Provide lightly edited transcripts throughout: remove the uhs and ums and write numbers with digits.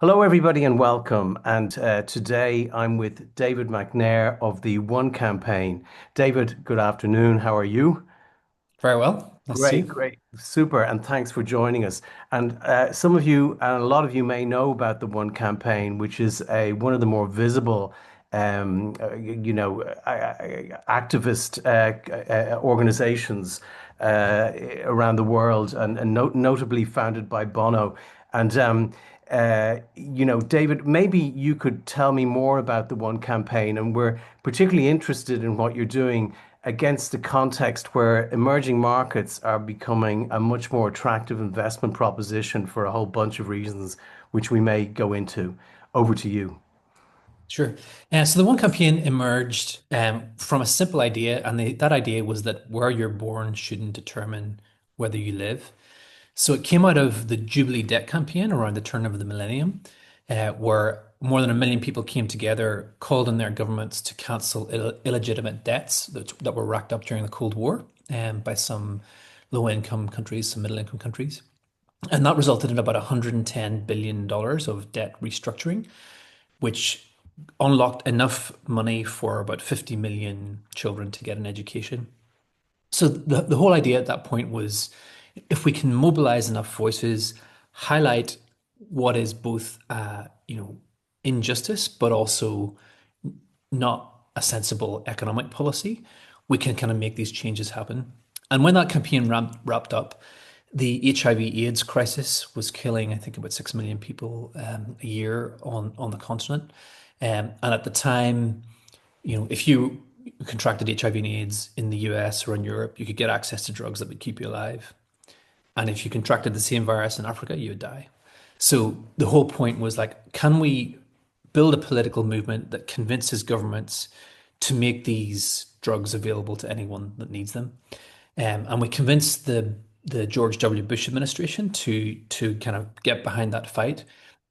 Hello, everybody, and welcome. And today I'm with David McNair of the One Campaign. David, good afternoon. How are you? Very well. Let's Great, see. great, super, and thanks for joining us. And some of you, and a lot of you, may know about the One Campaign, which is a one of the more visible, activist organizations around the world, and notably founded by Bono. And David, maybe you could tell me more about the One Campaign, and we're particularly interested in what you're doing against the context where emerging markets are becoming a much more attractive investment proposition for a whole bunch of reasons, which we may go into. Over to you. Sure. So the one campaign emerged from a simple idea, and that idea was that where you're born shouldn't determine whether you live. So it came out of the Jubilee Debt campaign around the turn of the millennium, where more than 1 million people came together, called on their governments to cancel illegitimate debts that were racked up during the Cold War by some low-income countries, some middle-income countries. And that resulted in about $110 billion of debt restructuring, which unlocked enough money for about 50 million children to get an education. So the whole idea at that point was if we can mobilize enough voices, highlight what is both injustice, but also not a sensible economic policy, we can kind of make these changes happen. And when that campaign wrapped up, the HIV/AIDS crisis was killing, I think, about 6 million people a year on the continent. And at the time, if you contracted HIV and AIDS in the US or in Europe, you could get access to drugs that would keep you alive. And if you contracted the same virus in Africa, you would die. So the whole point was like, can we build a political movement that convinces governments to make these drugs available to anyone that needs them? And we convinced the George W. Bush administration to kind of get behind that fight.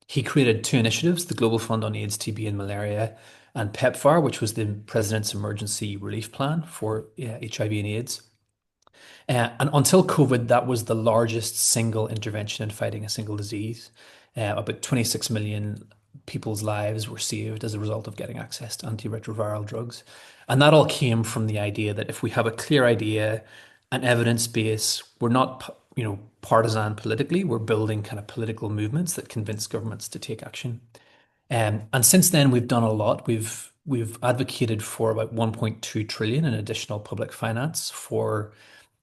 He created two initiatives, the Global Fund on AIDS, TB, and Malaria, and PEPFAR, which was the President's Emergency Relief Plan for HIV and AIDS. And until COVID, that was the largest single intervention in fighting a single disease. About 26 million people's lives were saved as a result of getting access to antiretroviral drugs. And that all came from the idea that if we have a clear idea, an evidence base, we're not, partisan politically, we're building kind of political movements that convince governments to take action. And since then, we've done a lot. We've advocated for about 1.2 trillion in additional public finance for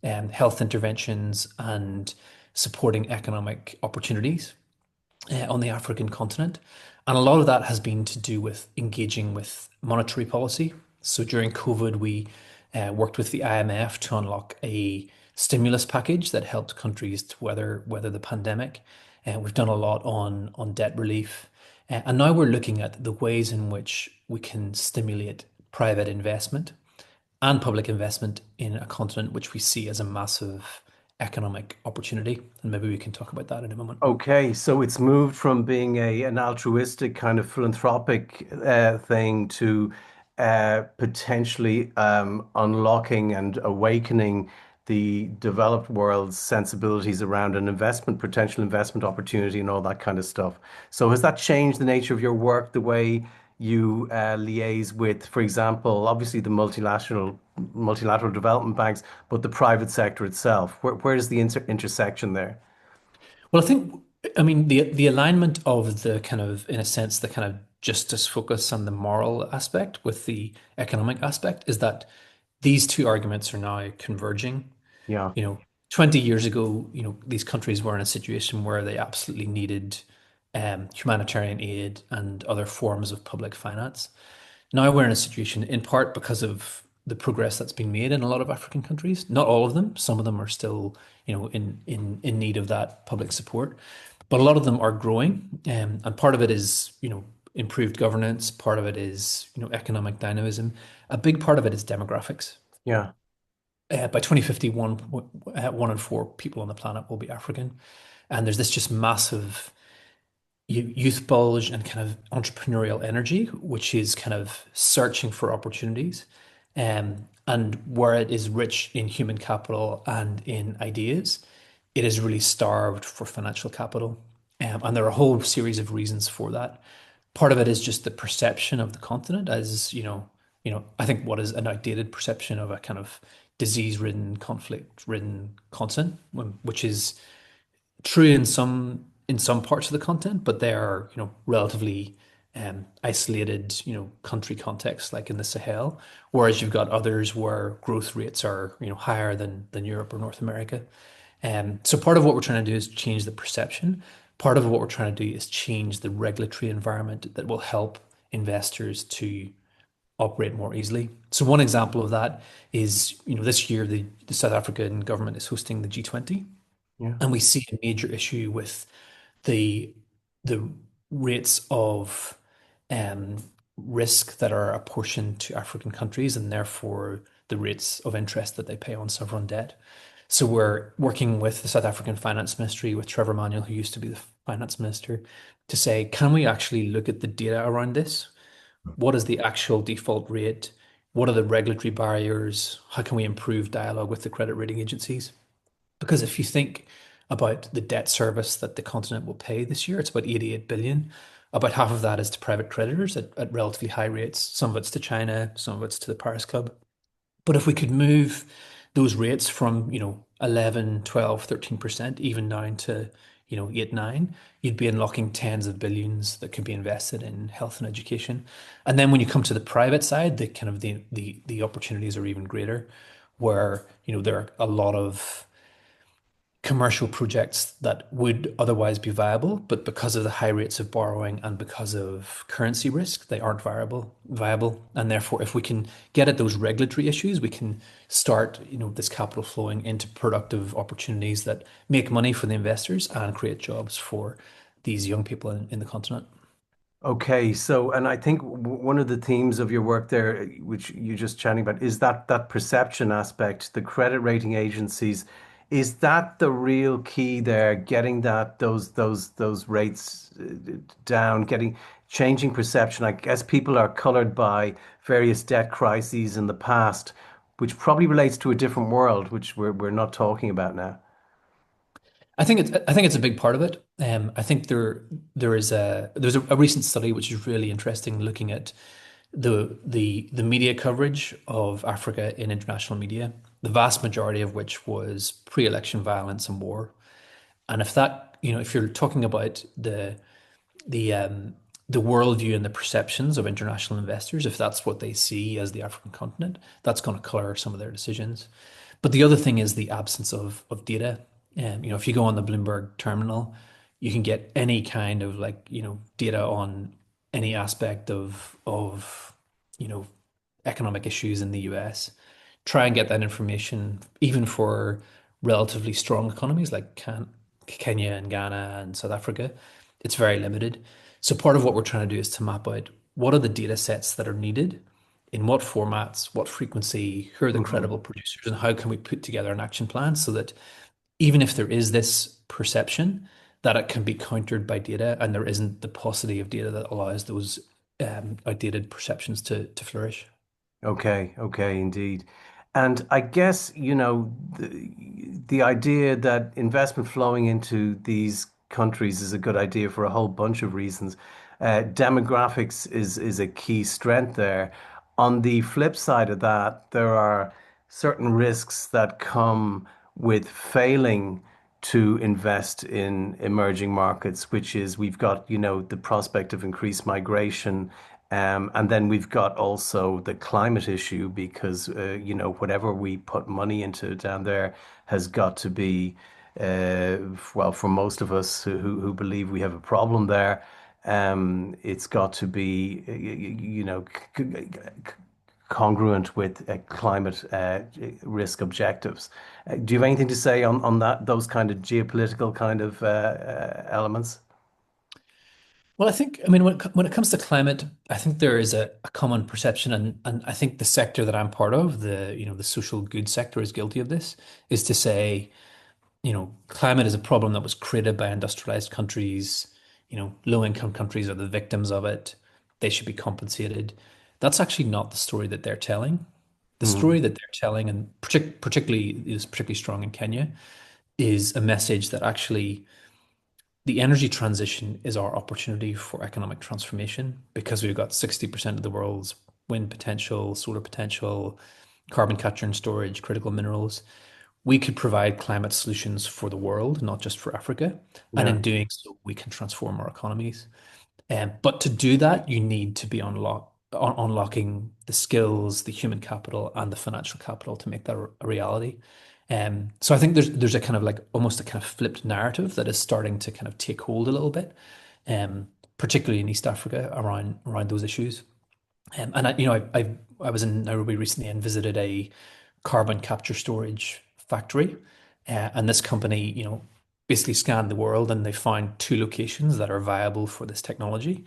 health interventions and supporting economic opportunities on the African continent. And a lot of that has been to do with engaging with monetary policy. So during COVID, we worked with the IMF to unlock a stimulus package that helped countries to weather the pandemic. And we've done a lot on debt relief. And now we're looking at the ways in which we can stimulate private investment and public investment in a continent which we see as a massive economic opportunity. And maybe we can talk about that in a moment. Okay, so it's moved from being an altruistic kind of philanthropic thing to potentially unlocking and awakening the developed world's sensibilities around an investment, potential investment opportunity, and all that kind of stuff. So has that changed the nature of your work, the way you liaise with, for example, obviously the multilateral development banks, but the private sector itself? Where is the intersection there? Well, I mean, the alignment of the kind of, in a sense, the kind of justice focus and the moral aspect with the economic aspect is that these two arguments are now converging. Yeah. 20 years ago, these countries were in a situation where they absolutely needed humanitarian aid and other forms of public finance. Now we're in a situation, in part because of the progress that's been made in a lot of African countries. Not all of them. Some of them are still, in need of that public support, but a lot of them are growing. And part of it is, improved governance. Part of it is, economic dynamism. A big part of it is demographics. Yeah. By 2051, 1 in 4 people on the planet will be African. And there's this just massive youth bulge and kind of entrepreneurial energy, which is kind of searching for opportunities. And where it is rich in human capital and in ideas, it is really starved for financial capital. And there are a whole series of reasons for that. Part of it is just the perception of the continent as, I think what is an outdated perception of a kind of disease-ridden, conflict-ridden continent, which is true in some parts of the continent, but they are, relatively isolated, country contexts like in the Sahel, whereas you've got others where growth rates are, higher than Europe or North America. So part of what we're trying to do is change the perception. Part of what we're trying to do is change the regulatory environment that will help investors to operate more easily. So one example of that is, this year the South African government is hosting the G20, Yeah. and we see a major issue with the the rates of um, risk that are apportioned to African countries, and therefore the rates of interest that they pay on sovereign debt. So we're working with the South African Finance Ministry, with Trevor Manuel, who used to be the finance minister, to say, can we actually look at the data around this? What is the actual default rate? What are the regulatory barriers? How can we improve dialogue with the credit rating agencies? Because if you think about the debt service that the continent will pay this year, it's about 88 billion. About half of that is to private creditors at relatively high rates. Some of it's to China, some of it's to the Paris Club. But if we could move those rates from, 11, 12, 13%, even down to, 8, 9, you'd be unlocking tens of billions that could be invested in health and education. And then when you come to the private side, the kind of the opportunities are even greater, where, there are a lot of commercial projects that would otherwise be viable, but because of the high rates of borrowing and because of currency risk, they aren't viable. And therefore, if we can get at those regulatory issues, we can start, this capital flowing into productive opportunities that make money for the investors and create jobs for these young people in the continent. Okay, so and I think one of the themes of your work there, which you're just chatting about, is that perception aspect, the credit rating agencies. Is that the real key there, getting those rates down, getting changing perception? I guess people are colored by various debt crises in the past, which probably relates to a different world, which we're not talking about now. I think it's a big part of it. I think there's a recent study which is really interesting, looking at the media coverage of Africa in international media, the vast majority of which was pre-election violence and war. And if you're talking about the um, the worldview and the perceptions of international investors, if that's what they see as the African continent, that's going to color some of their decisions. But the other thing is the absence of data. If you go on the Bloomberg terminal, you can get any kind of, like, data on any aspect of you know economic issues in the US. Try and get that information even for relatively strong economies like Kenya and Ghana and South Africa. It's very limited. So part of what we're trying to do is to map out what are the data sets that are needed, in what formats, what frequency, who are the Mhm. credible producers, and how can we put together an action plan so that even if there is this perception, that it can be countered by data, and there isn't the paucity of data that allows those outdated perceptions to flourish. Okay, okay, indeed. And I guess, the idea that investment flowing into these countries is a good idea for a whole bunch of reasons. Demographics is a key strength there. On the flip side of that, there are certain risks that come with failing to invest in emerging markets, which is we've got, the prospect of increased migration. And then we've got also the climate issue because, whatever we put money into down there has got to be, well, for most of us who believe we have a problem there, it's got to be, congruent with climate risk objectives. Do you have anything to say on those kind of geopolitical kind of elements? Well, I mean, when it comes to climate, I think there is a common perception, and I think the sector that I'm part of, the social good sector, is guilty of this, is to say, climate is a problem that was created by industrialized countries. Low-income countries are the victims of it. They should be compensated. That's actually not the story that they're telling. The Mm, story that they're telling, and particularly strong in Kenya, is a message that actually the energy transition is our opportunity for economic transformation because we've got 60% of the world's wind potential, solar potential, carbon capture and storage, critical minerals. We could provide climate solutions for the world, not just for Africa. And Yeah. in doing so, we can transform our economies. But to do that, you need to be unlocking the skills, the human capital, and the financial capital to make that a reality. So I think there's a kind of like almost a kind of flipped narrative that is starting to kind of take hold a little bit, particularly in East Africa around those issues. And I was in Nairobi recently and visited a carbon capture storage factory, and this company, basically scanned the world and they found two locations that are viable for this technology.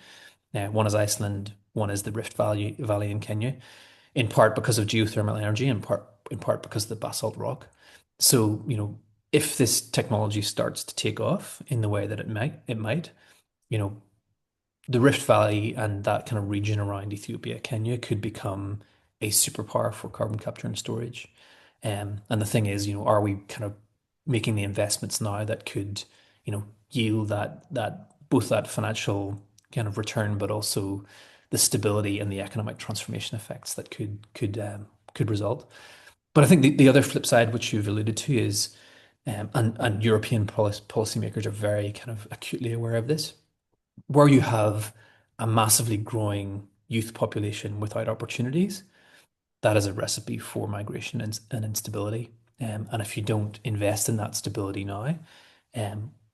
One is Iceland, one is the Rift Valley in Kenya, in part because of geothermal energy, in part because of the basalt rock. So, if this technology starts to take off in the way that it might, you know, the Rift Valley and that kind of region around Ethiopia, Kenya could become a superpower for carbon capture and storage. And the thing is, are we kind of making the investments now that could, yield that both that financial kind of return, but also the stability and the economic transformation effects that could result. But I think the other flip side, which you've alluded to, is and European policymakers are very kind of acutely aware of this where you have a massively growing youth population without opportunities, that is a recipe for migration and instability. And if you don't invest in that stability now,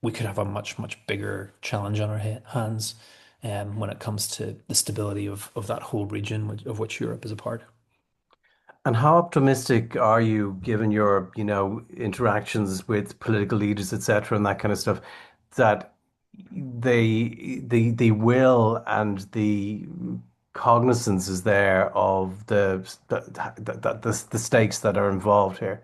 we could have a much, much bigger challenge on our hands when it comes to the stability of that whole region of which Europe is a part. And how optimistic are you, given your, interactions with political leaders, etc., and that kind of stuff, that the will and the cognizance is there of the stakes that are involved here?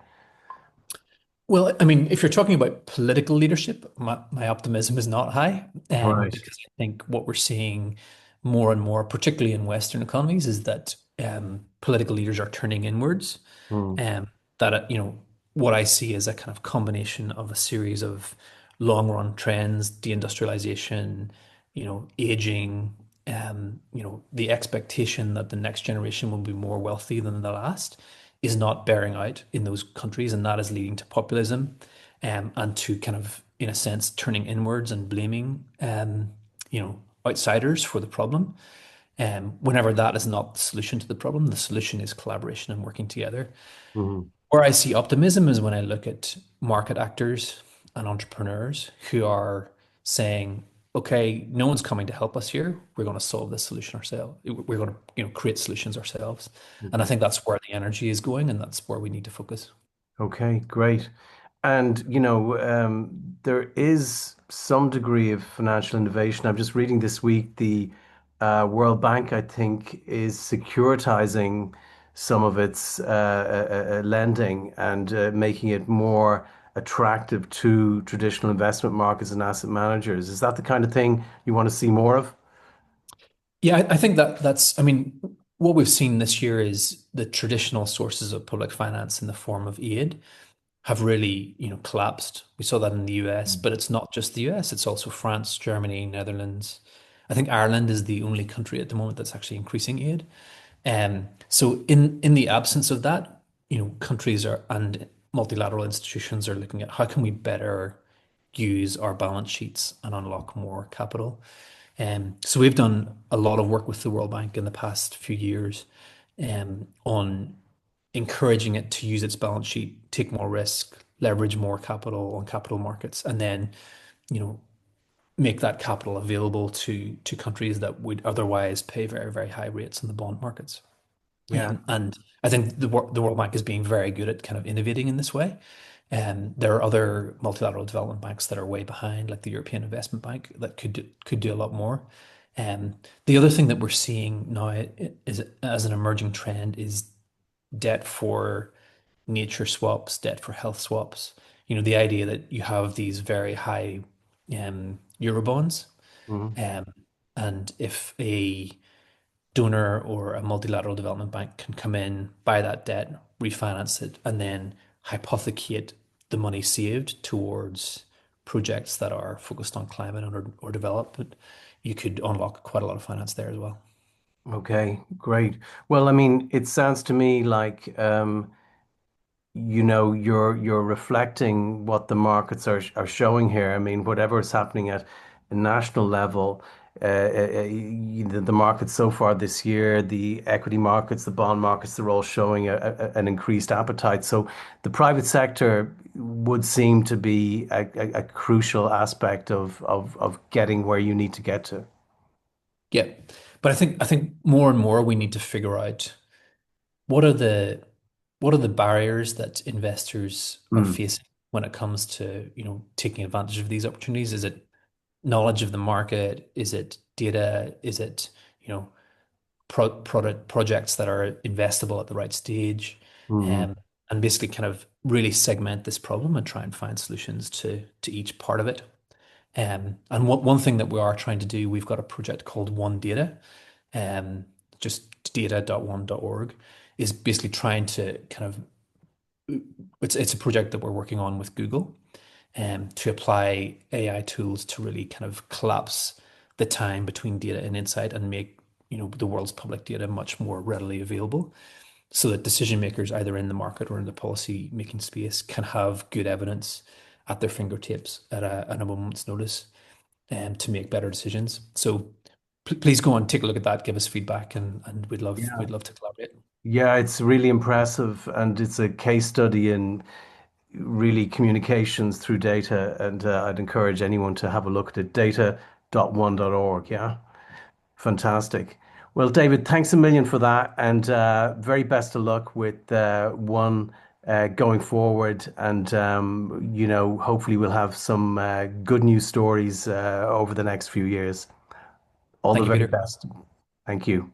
Well, I mean, if you're talking about political leadership, my optimism is not high, Right. because I think what we're seeing more and more, particularly in Western economies, is that political leaders are turning inwards. Mm, That what I see is a kind of combination of a series of long-run trends, deindustrialization, aging, the expectation that the next generation will be more wealthy than the last is not bearing out in those countries, and that is leading to populism, and to kind of, in a sense, turning inwards and blaming, outsiders for the problem. Whenever that is not the solution to the problem, the solution is collaboration and working together. mhm. Where I see optimism is when I look at market actors and entrepreneurs who are saying, okay, no one's coming to help us here. We're going to solve this solution ourselves. We're going to, create solutions ourselves. And I think that's where the energy is going, and that's where we need to focus. Okay, great. And, there is some degree of financial innovation. I'm just reading this week, the World Bank, I think, is securitizing some of its lending and making it more attractive to traditional investment markets and asset managers. Is that the kind of thing you want to see more of? Yeah, I think I mean, what we've seen this year is the traditional sources of public finance in the form of aid have really, collapsed. We saw that in the US, but it's not just the US, it's also France, Germany, Netherlands. I think Ireland is the only country at the moment that's actually increasing aid. So in the absence of that, countries are and multilateral institutions are looking at how can we better use our balance sheets and unlock more capital. So we've done a lot of work with the World Bank in the past few years, on encouraging it to use its balance sheet, take more risk, leverage more capital on capital markets, and then, you know, make that capital available to countries that would otherwise pay very, very high rates in the bond markets. Yeah. And I think the World Bank is being very good at kind of innovating in this way. There are other multilateral development banks that are way behind, like the European Investment Bank, that could do a lot more. The other thing that we're seeing now is as an emerging trend is debt for nature swaps, debt for health swaps. The idea that you have these very high Eurobonds, Mhm. um, and if a donor or a multilateral development bank can come in, buy that debt, refinance it, and then hypothecate the money saved towards projects that are focused on climate or development, you could unlock quite a lot of finance there as well. Okay, great. Well, I mean, it sounds to me like you're reflecting what the markets are showing here. I mean, whatever is happening at a national level, the markets so far this year, the equity markets, the bond markets, they're all showing an increased appetite. So the private sector would seem to be a crucial aspect of getting where you need to get to. Yeah. But I think more and more we need to figure out what are the what are the barriers that investors are Mm, facing when it comes to, taking advantage of these opportunities? Is it knowledge of the market? Is it data? Is it, you know, product projects that are investable at the right stage? mhm, Um, and basically kind of really segment this problem and try and find solutions to each part of it. And one thing that we are trying to do, we've got a project called One Data, just data.one.org, is basically trying to kind of it's a project that we're working on with Google, to apply AI tools to really kind of collapse the time between data and insight and make, the world's public data much more readily available so that decision makers either in the market or in the policy making space can have good evidence at their fingertips at a moment's notice, to make better decisions. So please go and take a look at that, give us feedback, and we'd love yeah. we'd love to collaborate. Yeah, it's really impressive, and it's a case study in really communications through data. And I'd encourage anyone to have a look at it. Data.one.org. Yeah, fantastic. Well, David, thanks a million for that, and very best of luck with one going forward. And hopefully we'll have some good news stories over the next few years. All the Thank you, very Peter. best. Thank you.